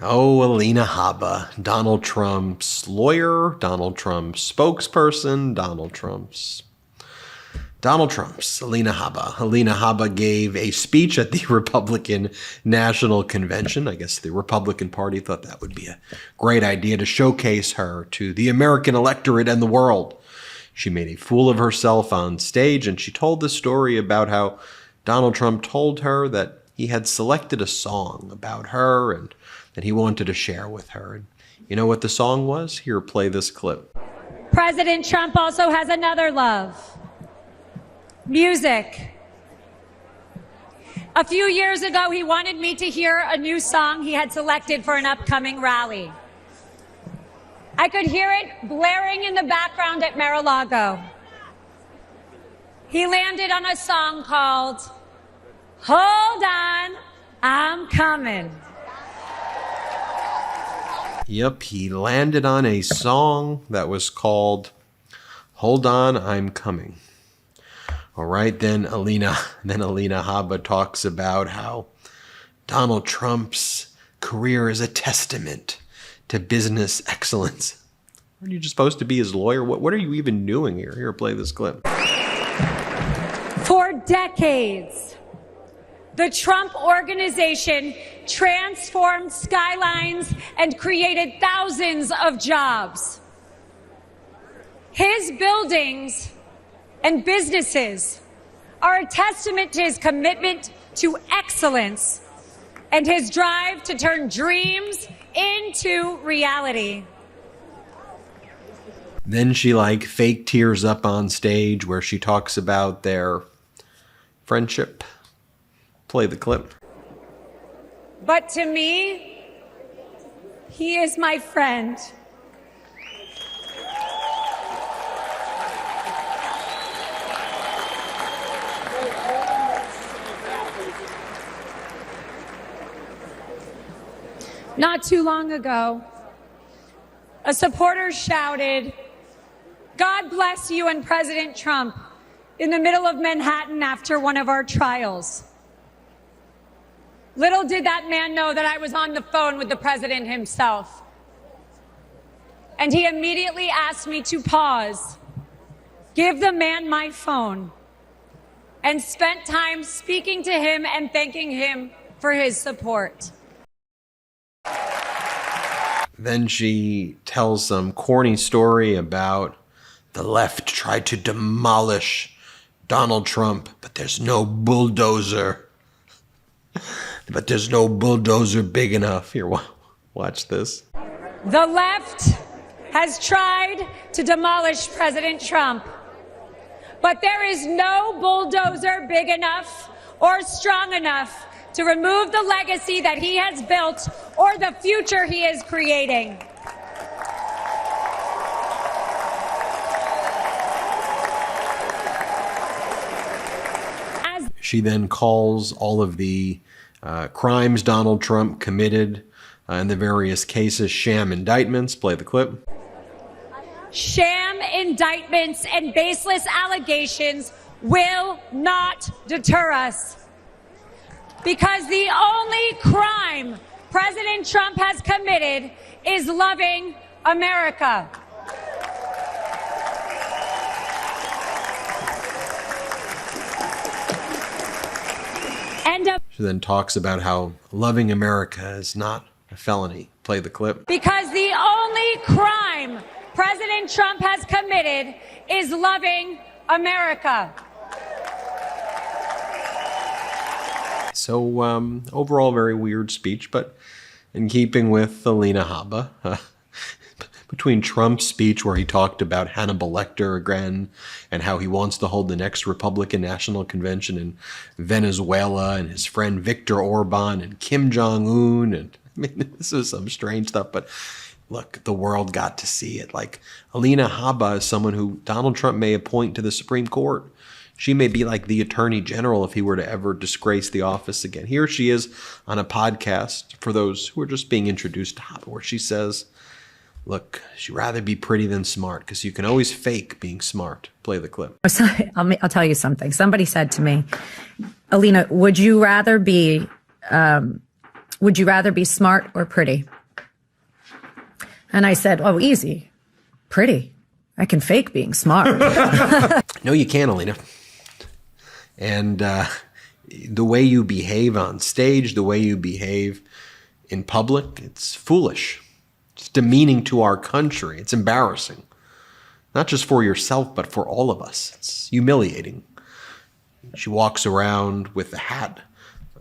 Oh, Alina Habba, Donald Trump's lawyer, Donald Trump's spokesperson, Donald Trump's Alina Habba. Alina Habba gave a speech at the Republican National Convention. I guess the Republican Party thought that would be a great idea to showcase her to the American electorate and the world. She made a fool of herself on stage, and she told the story about how Donald Trump told her that he had selected a song about her and that he wanted to share with her. And you know what the song was? Here, play this clip. President Trump also has another love: music. A few years ago, he wanted me to hear a new song he had selected for an upcoming rally. I could hear it blaring in the background at Mar-a-Lago. He landed on a song called "Hold On, I'm Coming." Yep, he landed on a song that was called "Hold On, I'm Coming." All right, then Alina Habba talks about how Donald Trump's career is a testament to business excellence. Aren't you just supposed to be his lawyer? What are you even doing here? Here, play this clip. For decades, the Trump Organization transformed skylines and created thousands of jobs. His buildings and businesses are a testament to his commitment to excellence and his drive to turn dreams into reality. Then she fake tears up on stage where she talks about their friendship. Play the clip. But to me, he is my friend. Not too long ago, a supporter shouted, "God bless you and President Trump," in the middle of Manhattan after one of our trials. Little did that man know that I was on the phone with the president himself. And he immediately asked me to pause, give the man my phone, and spent time speaking to him and thanking him for his support. Then she tells some corny story about the left tried to demolish Donald Trump, but there's no bulldozer. But there's no bulldozer big enough. Here, watch this. The left has tried to demolish President Trump, but there is no bulldozer big enough or strong enough to remove the legacy that he has built or the future he is creating. She then calls all of the crimes Donald Trump committed in the various cases sham indictments. Play the clip. Sham indictments and baseless allegations will not deter us, because the only crime President Trump has committed is loving America. She then talks about how loving America is not a felony. Play the clip. Because the only crime President Trump has committed is loving America. So overall, very weird speech, but in keeping with Alina Habba, between Trump's speech where he talked about Hannibal Lecter again and how he wants to hold the next Republican National Convention in Venezuela and his friend Viktor Orban and Kim Jong-un. And I mean, this is some strange stuff, but look, the world got to see it. Alina Habba is someone who Donald Trump may appoint to the Supreme Court. She may be like the attorney general if he were to ever disgrace the office again. Here she is on a podcast for those who are just being introduced to Habba, where she says, look, she'd rather be pretty than smart because you can always fake being smart. Play the clip. I'll tell you something. Somebody said to me, Alina, would you rather be Would you rather be smart or pretty? And I said, oh, easy. Pretty. I can fake being smart. No, you can't, Alina. And the way you behave on stage, the way you behave in public, it's foolish. It's demeaning to our country. It's embarrassing. Not just for yourself, but for all of us. It's humiliating. She walks around with a hat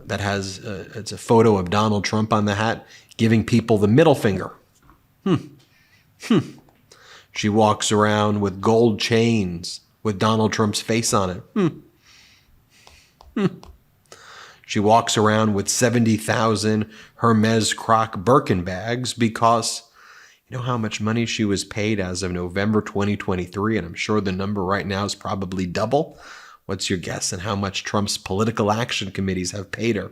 that has, it's a photo of Donald Trump on the hat, giving people the middle finger. She walks around with gold chains with Donald Trump's face on it. She walks around with 70,000 Hermes Croc Birkin bags because you know how much money she was paid as of November 2023, and I'm sure the number right now is probably double. What's your guess on how much Trump's political action committees have paid her?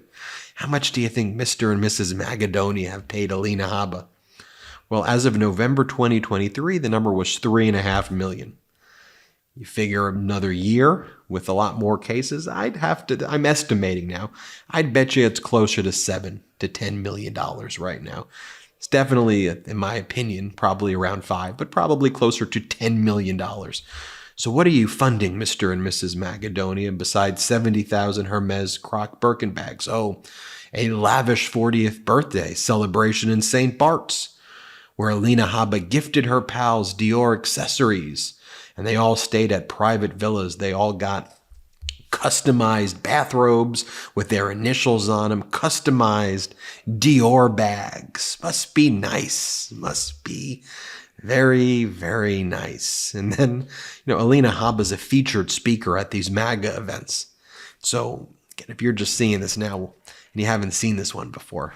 How much do you think Mr. and Mrs. Magadonia have paid Alina Habba? Well, as of November 2023, the number was $3.5 million. You figure another year with a lot more cases, I'm estimating now, I'd bet you it's closer to $7 to $10 million right now. It's definitely, in my opinion, probably around 5, but probably closer to $10 million. So what are you funding, Mr. and Mrs. Magadonia, besides 70,000 Hermes Croc Birkin bags? Oh, a lavish 40th birthday celebration in St. Bart's, where Alina Habba gifted her pals Dior accessories, and they all stayed at private villas. They all got customized bathrobes with their initials on them, customized Dior bags. Must be nice. Must be very, very nice. And then, Alina Habba's a featured speaker at these MAGA events. So, again, if you're just seeing this now and you haven't seen this one before,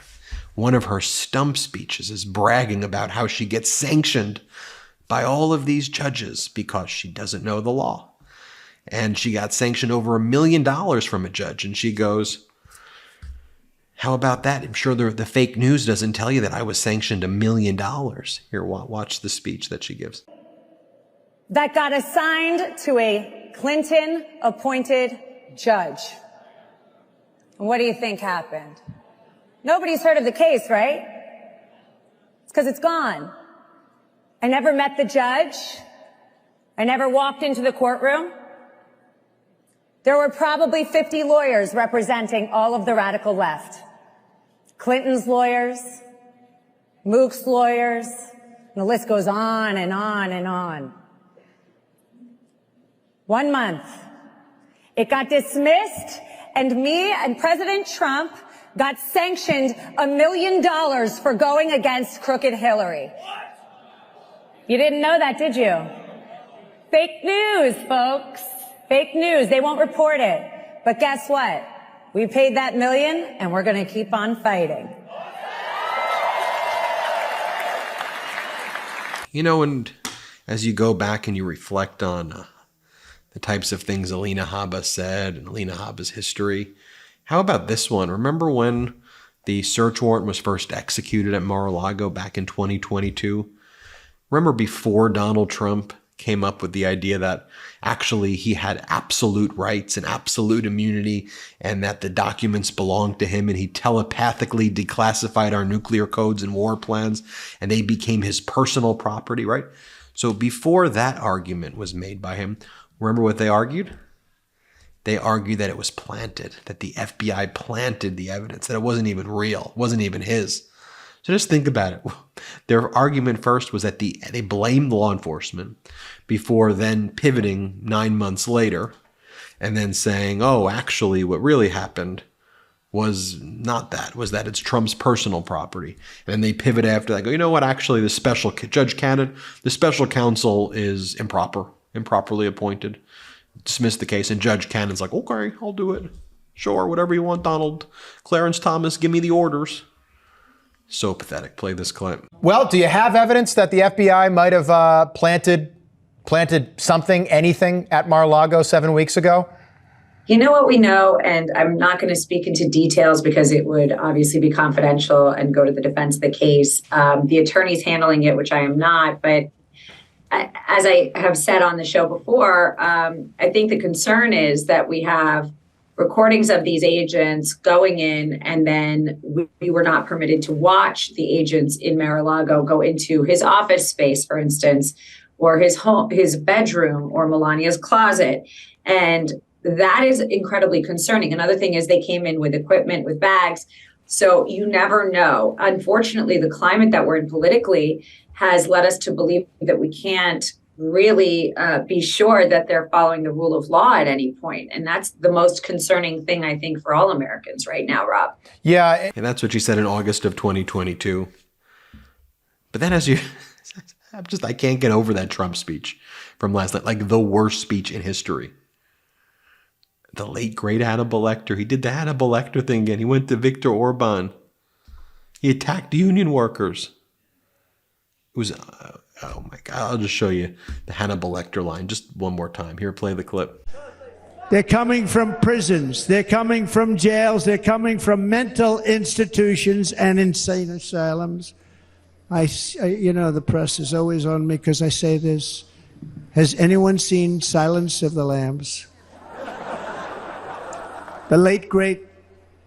one of her stump speeches is bragging about how she gets sanctioned by all of these judges because she doesn't know the law. And she got sanctioned over $1 million from a judge. And she goes, how about that? I'm sure the fake news doesn't tell you that I was sanctioned $1 million. Here, watch the speech that she gives. That got assigned to a Clinton-appointed judge. And what do you think happened? Nobody's heard of the case, right? It's because it's gone. I never met the judge. I never walked into the courtroom. There were probably 50 lawyers representing all of the radical left. Clinton's lawyers, Mook's lawyers, and the list goes on and on and on. 1 month. It got dismissed, and me and President Trump got sanctioned $1 million for going against crooked Hillary. You didn't know that, did you? Fake news, folks. Fake news. They won't report it. But guess what? We paid that $1 million, and we're going to keep on fighting. And as you go back and you reflect on the types of things Alina Habba said and Alina Habba's history, how about this one? Remember when the search warrant was first executed at Mar-a-Lago back in 2022? Remember before Donald Trump came up with the idea that actually he had absolute rights and absolute immunity and that the documents belonged to him, and he telepathically declassified our nuclear codes and war plans and they became his personal property, right? So before that argument was made by him, remember what they argued? They argued that it was planted, that the FBI planted the evidence, that it wasn't even real, it wasn't even his. So just think about it. Their argument first was that they blamed law enforcement before then pivoting 9 months later and then saying, oh, actually what really happened was not that, was that it's Trump's personal property. And then they pivot after that, go, you know what, actually the special counsel is improperly appointed. Dismiss the case, and Judge Cannon's like, okay, I'll do it. Sure, whatever you want, Donald. Clarence Thomas, give me the orders. So pathetic. Play this clip. Well, do you have evidence that the FBI might have planted something, anything at Mar-a-Lago 7 weeks ago? You know what we know, and I'm not going to speak into details because it would obviously be confidential and go to the defense of the case. The attorney's handling it, which I am not, but as I have said on the show before, I think the concern is that we have recordings of these agents going in, and then we were not permitted to watch the agents in Mar-a-Lago go into his office space, for instance, or his home, his bedroom, or Melania's closet. And that is incredibly concerning. Another thing is they came in with equipment, with bags. So you never know. Unfortunately, the climate that we're in politically has led us to believe that we can't really be sure that they're following the rule of law at any point. And that's the most concerning thing, I think, for all Americans right now, Rob. Yeah. And that's what she said in August of 2022. But then as you, I can't get over that Trump speech from last night, like the worst speech in history. The late, great Hannibal Lecter. He did the Hannibal Lecter thing again. He went to Viktor Orban. He attacked union workers. It was, oh my God, I'll just show you the Hannibal Lecter line just one more time. Here, play the clip. They're coming from prisons. They're coming from jails. They're coming from mental institutions and insane asylums. You know, the press is always on me because I say this. Has anyone seen Silence of the Lambs? The late, great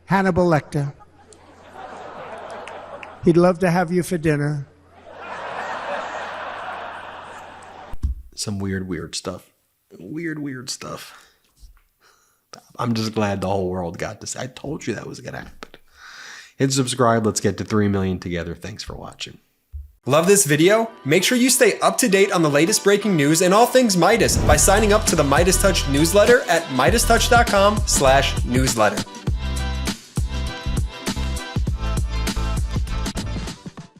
Hannibal Lecter. He'd love to have you for dinner. Some weird stuff. Weird stuff. I'm just glad the whole world got this. I told you that was going to happen. Hit subscribe. Let's get to 3 million together. Thanks for watching. Love this video? Make sure you stay up to date on the latest breaking news and all things Meidas by signing up to the MeidasTouch newsletter at MeidasTouch.com/newsletter.